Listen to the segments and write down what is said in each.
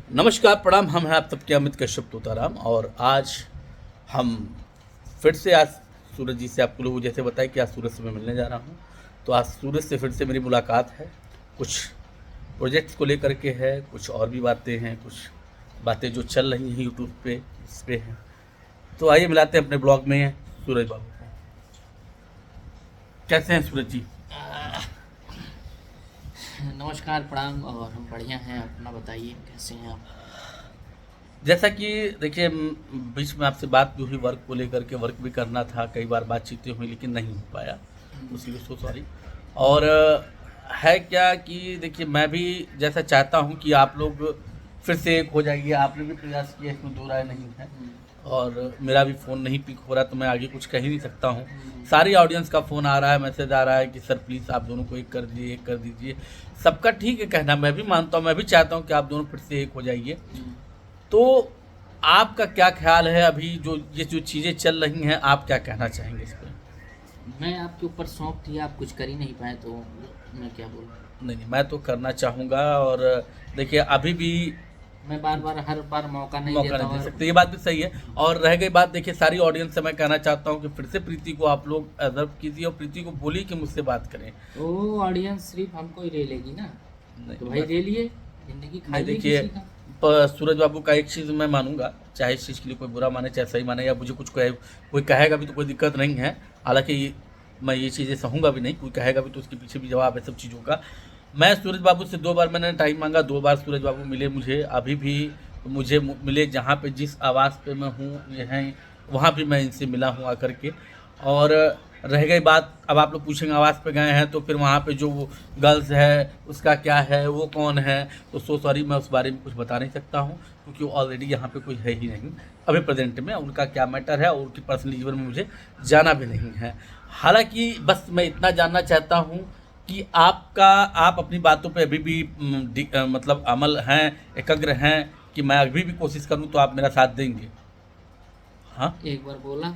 नमस्कार प्रणाम। हम हैं आप सबके अमित कश्यप तोताराम और आज हम फिर से आज सूरज जी से आपको लोगों जैसे बताया कि आज सूरज से मैं मिलने जा रहा हूं। तो आज सूरज से फिर से मेरी मुलाकात है। कुछ प्रोजेक्ट्स को लेकर के है, कुछ और भी बातें हैं, कुछ बातें जो चल रही हैं यूट्यूब पे इस पे हैं। तो आइए मिलाते हैं अपने ब्लॉग में सूरज बाबू को। कैसे हैं सूरज जी? नमस्कार प्रणाम। और हम बढ़िया हैं, अपना बताइए कैसे हैं आप? जैसा कि देखिए बीच में आपसे बात भी हुई, वर्क को लेकर के, वर्क भी करना था, कई बार बातचीतें हुई लेकिन नहीं हो पाया, उसके लिए सो सॉरी। और है क्या कि देखिए मैं भी जैसा चाहता हूं कि आप लोग फिर से एक हो जाइए। आपने भी प्रयास किया, इसमें दो राय नहीं है। और मेरा भी फ़ोन नहीं पिक हो रहा तो मैं आगे कुछ कह ही नहीं सकता हूँ। सारी ऑडियंस का फ़ोन आ रहा है, मैसेज आ रहा है कि सर प्लीज़ आप दोनों को एक कर दीजिए, एक कर दीजिए। सबका ठीक है कहना, मैं भी मानता हूँ, मैं भी चाहता हूँ कि आप दोनों फिर से एक हो जाइए। तो आपका क्या ख्याल है अभी जो ये जो चीज़ें चल रही हैं, आप क्या कहना चाहेंगे इस पर? मैं आपके ऊपर सौंप दिया, आप कुछ कर ही नहीं पाए तो मैं क्या बोलूँ। नहीं नहीं, मैं तो करना चाहूँगा। और देखिए अभी भी मैं बार बार हर बार मौका नहीं मौका देता नहीं दे हूँ। सकते, ये बात भी सही है। और रह गई बात, देखिए सारी ऑडियंस से मैं कहना चाहता हूँ कि फिर से प्रीति को आप लोग ऑब्जर्व कीजिए और प्रीति को बोलिए कि मुझसे बात करें। तो ऑडियंस सिर्फ हमको ही ले लेगी ना, नहीं तो भाई ले लिए, जिंदगी नहीं, खाइए देखिए किसी का। सूरज बाबू का एक चीज़ मैं मानूंगा, चाहे इस चीज़ के लिए कोई बुरा माने चाहे सही माने, या मुझे कुछ कहे, कोई कहेगा भी तो कोई दिक्कत नहीं है। हालांकि मैं ये चीज़ें सहूँगा भी नहीं, कोई कहेगा भी तो उसके पीछे भी जवाब है सब चीज़ों का। मैं सूरज बाबू से 2 बार मैंने टाइम मांगा, 2 बार सूरज बाबू मिले मुझे। अभी भी मुझे मिले, जहाँ पे जिस आवाज़ पे मैं हूँ ये हैं, वहाँ भी मैं इनसे मिला हूँ आकर के। और रह गई बात, अब आप लोग पूछेंगे आवाज़ पे गए हैं तो फिर वहाँ पे जो वो गर्ल्स है उसका क्या है, वो कौन है, तो सो सॉरी मैं उस बारे में कुछ बता नहीं सकता हूँ क्योंकि ऑलरेडी यहाँ पे कोई है ही नहीं अभी प्रेजेंट में। उनका क्या मैटर है और उनकी पर्सनल जीवन में मुझे जाना भी नहीं है। हालांकि बस मैं इतना जानना चाहता हूँ कि आप अपनी बातों पे अभी भी मतलब अमल हैं, एकाग्र हैं कि मैं अभी भी कोशिश करूँ तो आप मेरा साथ देंगे? हाँ, एक बार बोला,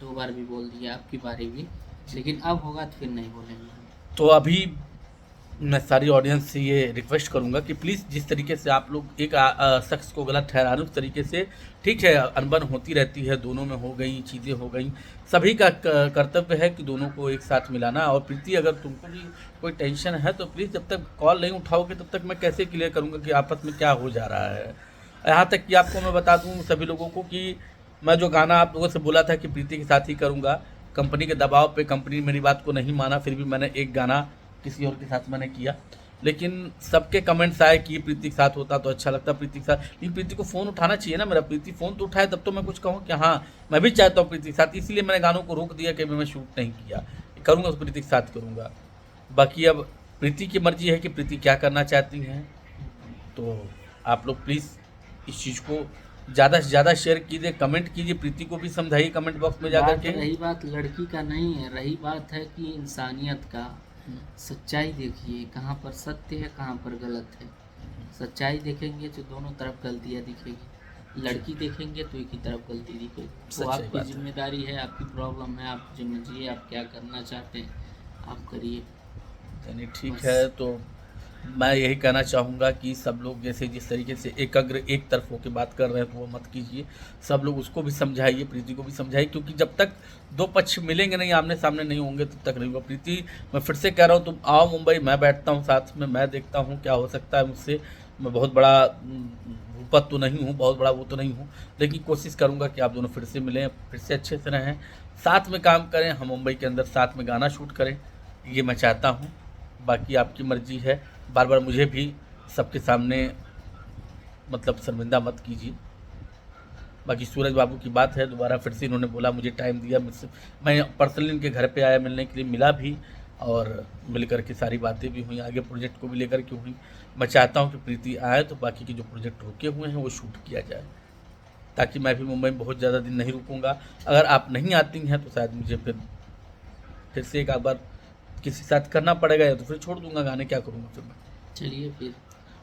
2 बार भी बोल दिया, आपकी बारी भी, लेकिन अब होगा तो फिर नहीं बोलेंगे। तो अभी मैं सारी ऑडियंस से ये रिक्वेस्ट करूंगा कि प्लीज़ जिस तरीके से आप लोग एक शख्स को गलत ठहरा रहे उस तरीके से, ठीक है अनबन होती रहती है, दोनों में हो गई चीज़ें, हो गई, सभी का कर्तव्य है कि दोनों को एक साथ मिलाना। और प्रीति अगर तुमको भी कोई टेंशन है तो प्लीज़ जब तक कॉल नहीं उठाओगे तब तक मैं कैसे क्लियर करूँगा कि आपस में क्या हो जा रहा है। यहाँ तक कि आपको मैं बता दूँ सभी लोगों को कि मैं जो गाना आप लोगों से बोला था कि प्रीति के साथ ही करूँगा, कंपनी के दबाव पे कंपनी मेरी बात को नहीं माना, फिर भी मैंने एक गाना किसी और के साथ मैंने किया। लेकिन सबके कमेंट्स आए कि प्रीति के साथ होता तो अच्छा लगता, प्रीति के साथ, लेकिन प्रीति को फ़ोन उठाना चाहिए ना मेरा। प्रीति फ़ोन तो उठाए तब तो मैं कुछ कहूँ कि हाँ मैं भी चाहता हूँ प्रीति के साथ, इसलिए मैंने गानों को रोक दिया कि मैं शूट नहीं किया, करूँगा तो प्रीति के साथ करूँगा। बाकी अब प्रीति की मर्जी है कि प्रीति क्या करना चाहती हैं। तो आप लोग प्लीज़ इस चीज़ को ज़्यादा से ज़्यादा शेयर कीजिए, कमेंट कीजिए, प्रीति को भी समझाइए कमेंट बॉक्स में जाकर के। रही बात लड़की का नहीं है, रही बात है कि इंसानियत का। सच्चाई देखिए, कहाँ पर सत्य है कहाँ पर गलत है। सच्चाई देखेंगे तो दोनों तरफ गलतियाँ दिखेगी, लड़की देखेंगे तो एक ही तरफ गलती दिखेगी। तो सच्चाई आपकी बात है। जिम्मेदारी है, आपकी प्रॉब्लम है, आप समझिए आप क्या करना चाहते हैं आप करिए। यानी ठीक बस। है, तो मैं यही कहना चाहूँगा कि सब लोग जैसे जिस तरीके से एकाग्र एक तरफ होकर बात कर रहे हैं तो वो मत कीजिए। सब लोग उसको भी समझाइए, प्रीति को भी समझाइए, क्योंकि जब तक दो पक्ष मिलेंगे नहीं, आमने सामने नहीं होंगे, तब तक नहीं होगा। प्रीति मैं फिर से कह रहा हूँ, तुम आओ मुंबई, मैं बैठता हूँ साथ में, मैं देखता हूँ क्या हो सकता है मुझसे। मैं बहुत बड़ा भूपत तो नहीं हूँ, बहुत बड़ा वो तो नहीं हूँ, लेकिन कोशिश करूँगा कि आप दोनों फिर से मिलें, फिर से अच्छे से रहें, साथ में काम करें, हम मुंबई के अंदर साथ में गाना शूट करें, ये मैं चाहता हूँ। बाकी आपकी मर्जी है, बार बार मुझे भी सबके सामने मतलब शर्मिंदा मत कीजिए। बाकी सूरज बाबू की बात है, दोबारा फिर से इन्होंने बोला, मुझे टाइम दिया, मुझसे मैं पर्सनली इनके घर पे आया मिलने के लिए, मिला भी और मिल कर के सारी बातें भी हुई, आगे प्रोजेक्ट को भी लेकर के हुई। मैं चाहता हूँ कि प्रीति आए तो बाकी के जो प्रोजेक्ट रुके हुए हैं वो शूट किया जाए, ताकि मैं भी मुंबई में बहुत ज़्यादा दिन नहीं रुकूँगा। अगर आप नहीं आती हैं तो शायद मुझे फिर से एक बार किसी के साथ करना पड़ेगा, या तो फिर छोड़ दूंगा गाने, क्या करूँगा फिर मैं। चलिए फिर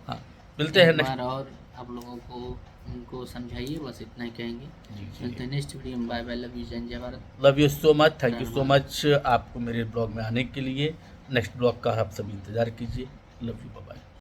हाँ, मिलते हैं एक नेक्स्ट। बार और आप लोगों को उनको समझाइए, बस इतना ही कहेंगे। जी मिलते जी, हैं नेक्स्ट वीडियो में। बाय बाय, लव यू, जय Bharat. Love you so much, thank you so धन्यवाद। मच आपको मेरे ब्लॉग में आने के लिए। नेक्स्ट ब्लॉग का आप सभी इंतज़ार कीजिए। Love you, bye bye.